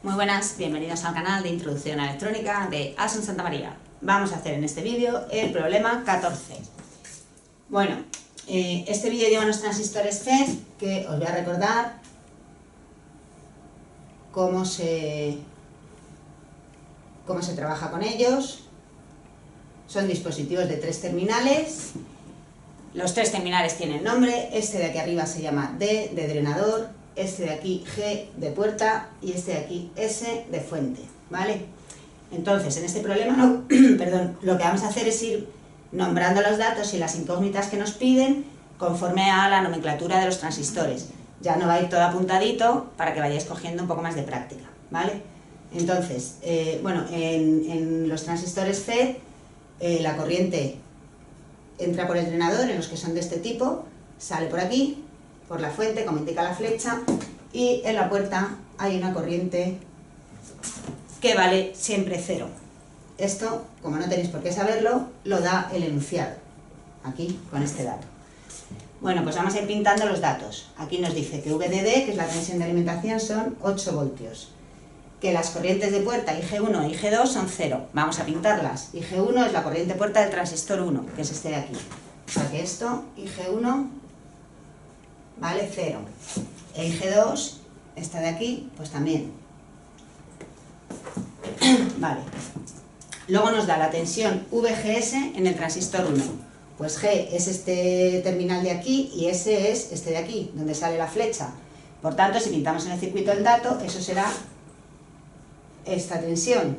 Muy buenas, bienvenidos al canal de Introducción a Electrónica de Asun Santa María. Vamos a hacer en este vídeo el problema 14. Bueno, este vídeo lleva unos transistores FET que os voy a recordar cómo se trabaja con ellos. Son dispositivos de 3 terminales. Los 3 terminales tienen nombre. Este de aquí arriba se llama D de drenador, este de aquí G de puerta y este de aquí S de fuente, ¿vale? Entonces, en este problema, lo que vamos a hacer es ir nombrando los datos y las incógnitas que nos piden conforme a la nomenclatura de los transistores. Ya no va a ir todo apuntadito para que vayáis cogiendo un poco más de práctica, ¿vale? Entonces, en los transistores FET, la corriente entra por el drenador, en los que son de este tipo, sale por aquí, por la fuente, como indica la flecha, y en la puerta hay una corriente que vale siempre 0. Esto, como no tenéis por qué saberlo, lo da el enunciado, aquí, con este dato. Bueno, pues vamos a ir pintando los datos. Aquí nos dice que VDD, que es la tensión de alimentación, son 8 voltios. Que las corrientes de puerta IG1 y IG2 son 0. Vamos a pintarlas. IG1 es la corriente puerta del transistor 1, que es este de aquí. O sea que esto, IG1, vale 0. E IG2, esta de aquí, pues también. Vale. Luego nos da la tensión VGS en el transistor 1. Pues G es este terminal de aquí y S es este de aquí, donde sale la flecha. Por tanto, si pintamos en el circuito el dato, eso será esta tensión,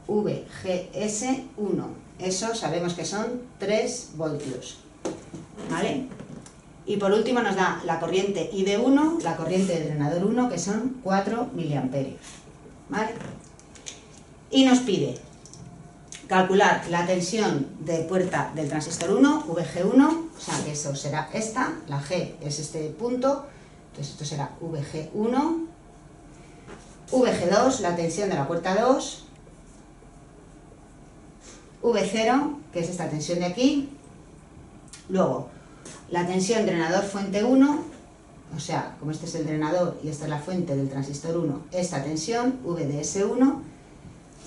VGS1. Eso sabemos que son 3 voltios. ¿Vale? Y por último nos da la corriente ID1, la corriente del drenador 1, que son 4 miliamperios. ¿Vale? Y nos pide calcular la tensión de puerta del transistor 1, VG1, o sea que eso será esta, la G es este punto, entonces esto será VG1, VG2, la tensión de la puerta 2, V0, que es esta tensión de aquí, luego la tensión drenador fuente 1, o sea, como este es el drenador y esta es la fuente del transistor 1, esta tensión, VDS1,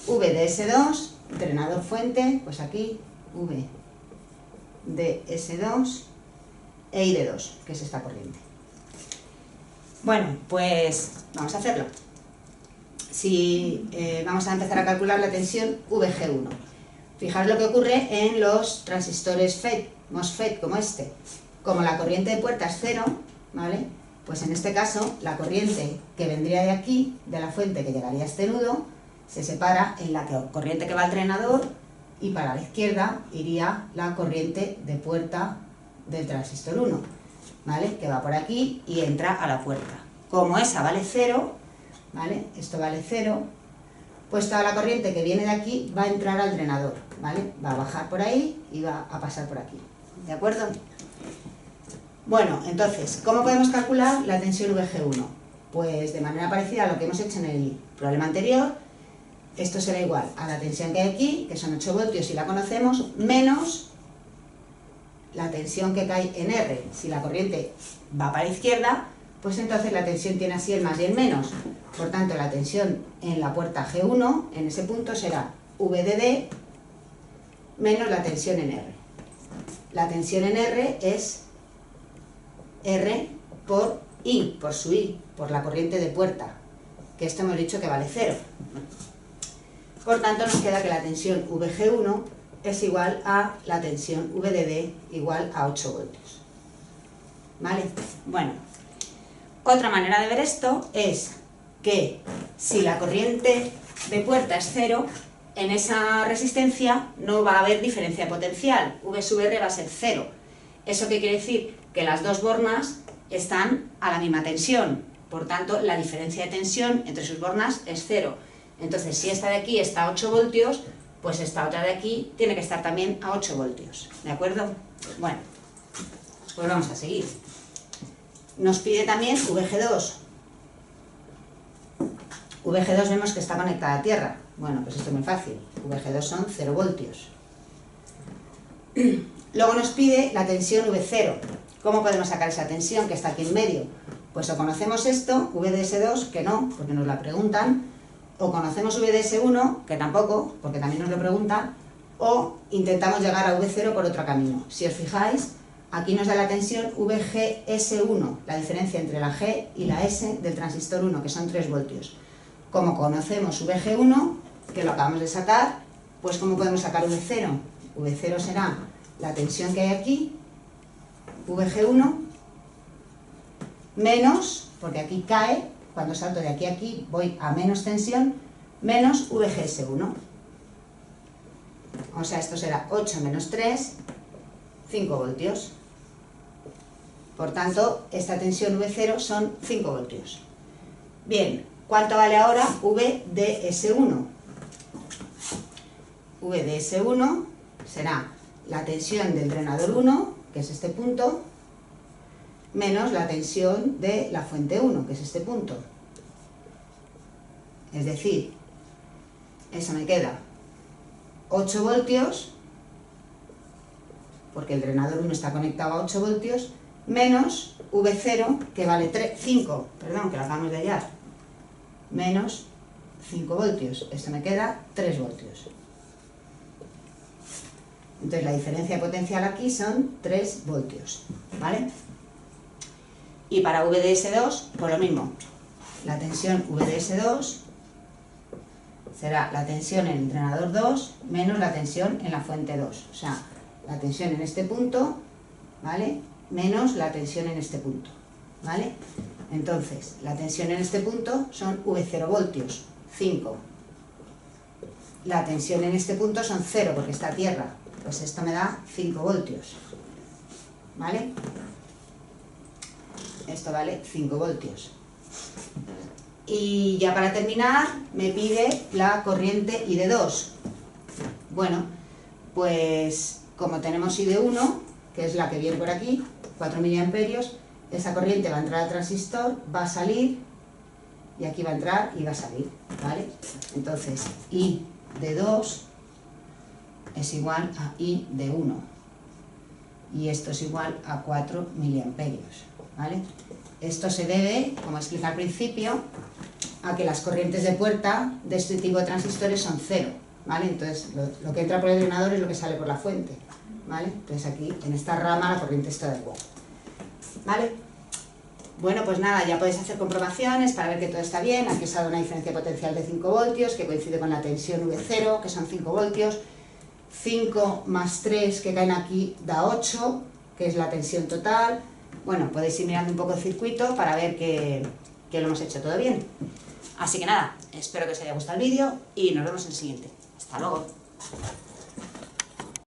VDS2, drenador fuente, pues aquí, VDS2 e ID2, que es esta corriente. Bueno, pues vamos a hacerlo. Vamos a empezar a calcular la tensión VG1. Fijaos lo que ocurre en los transistores FET, MOSFET como este. Como la corriente de puerta es 0, ¿vale? Pues en este caso, la corriente que vendría de aquí, de la fuente que llegaría a este nudo, se separa en la corriente que va al drenador y para la izquierda iría la corriente de puerta del transistor 1, ¿vale? Que va por aquí y entra a la puerta. Como esa vale 0, ¿vale? Esto vale 0, pues toda la corriente que viene de aquí va a entrar al drenador, ¿vale? Va a bajar por ahí y va a pasar por aquí, ¿de acuerdo? Bueno, entonces, ¿cómo podemos calcular la tensión VG1? Pues de manera parecida a lo que hemos hecho en el problema anterior. Esto será igual a la tensión que hay aquí, que son 8 voltios si la conocemos, menos la tensión que cae en R. Si la corriente va para la izquierda, pues entonces la tensión tiene así el más y el menos. Por tanto, la tensión en la puerta G1, en ese punto, será VDD menos la tensión en R. La tensión en R es R por I, por su I, por la corriente de puerta, que esto hemos dicho que vale 0. Por tanto, nos queda que la tensión VG1 es igual a la tensión VDD igual a 8 voltios. ¿Vale? Bueno, otra manera de ver esto es que si la corriente de puerta es 0, en esa resistencia no va a haber diferencia potencial, V sub R va a ser 0. ¿Eso qué quiere decir? Que las dos bornas están a la misma tensión, por tanto la diferencia de tensión entre sus bornas es 0. Entonces, si esta de aquí está a 8 voltios, pues esta otra de aquí tiene que estar también a 8 voltios. ¿De acuerdo? Bueno, pues vamos a seguir. Nos pide también VG2. VG2 vemos que está conectada a tierra. Bueno, pues esto es muy fácil. VG2 son 0 voltios. Luego nos pide la tensión V0. ¿Cómo podemos sacar esa tensión que está aquí en medio? Pues o conocemos esto, VDS2, que no, porque nos la preguntan, o conocemos VDS1, que tampoco, porque también nos lo preguntan, o intentamos llegar a V0 por otro camino. Si os fijáis, aquí nos da la tensión VGS1, la diferencia entre la G y la S del transistor 1, que son 3 voltios. Como conocemos VG1, que lo acabamos de sacar, pues ¿cómo podemos sacar V0? V0 será la tensión que hay aquí, VG1, menos, porque aquí cae, cuando salto de aquí a aquí voy a menos tensión, menos VGS1. O sea, esto será 8 menos 3, 5 voltios. Por tanto, esta tensión V0 son 5 voltios. Bien, ¿cuánto vale ahora VDS1? VDS1 será la tensión del drenador 1, que es este punto, menos la tensión de la fuente 1, que es este punto. Es decir, eso me queda 8 voltios, porque el drenador 1 está conectado a 8 voltios, menos V0, que vale 5, perdón, que lo acabamos de hallar, menos 5 voltios. Esto me queda 3 voltios. Entonces la diferencia potencial aquí son 3 voltios, ¿vale? Y para VDS2, pues lo mismo. La tensión VDS2 será la tensión en el drenador 2 menos la tensión en la fuente 2. O sea, la tensión en este punto, ¿vale? Menos la tensión en este punto, ¿vale? Entonces, la tensión en este punto son V0 voltios, 5. La tensión en este punto son 0, porque está a tierra. Pues esto me da 5 voltios, ¿vale? Esto vale 5 voltios. Y ya para terminar, me pide la corriente ID2. Bueno, pues como tenemos ID1, que es la que viene por aquí, 4 miliamperios, esa corriente va a entrar al transistor, va a salir, y aquí va a entrar y va a salir, ¿vale? Entonces, I de 2 es igual a I de 1. Y esto es igual a 4 miliamperios, ¿vale? Esto se debe, como expliqué al principio, a que las corrientes de puerta de este tipo de transistores son 0, ¿vale? Entonces, lo que entra por el drenador es lo que sale por la fuente, ¿vale? Entonces aquí, en esta rama, la corriente está de igual, ¿vale? Bueno, pues nada, ya podéis hacer comprobaciones para ver que todo está bien. Aquí os ha dado una diferencia potencial de 5 voltios, que coincide con la tensión V0, que son 5 voltios. 5 más 3 que caen aquí da 8, que es la tensión total. Bueno, podéis ir mirando un poco el circuito para ver que lo hemos hecho todo bien. Así que nada, espero que os haya gustado el vídeo y nos vemos en el siguiente. Hasta luego.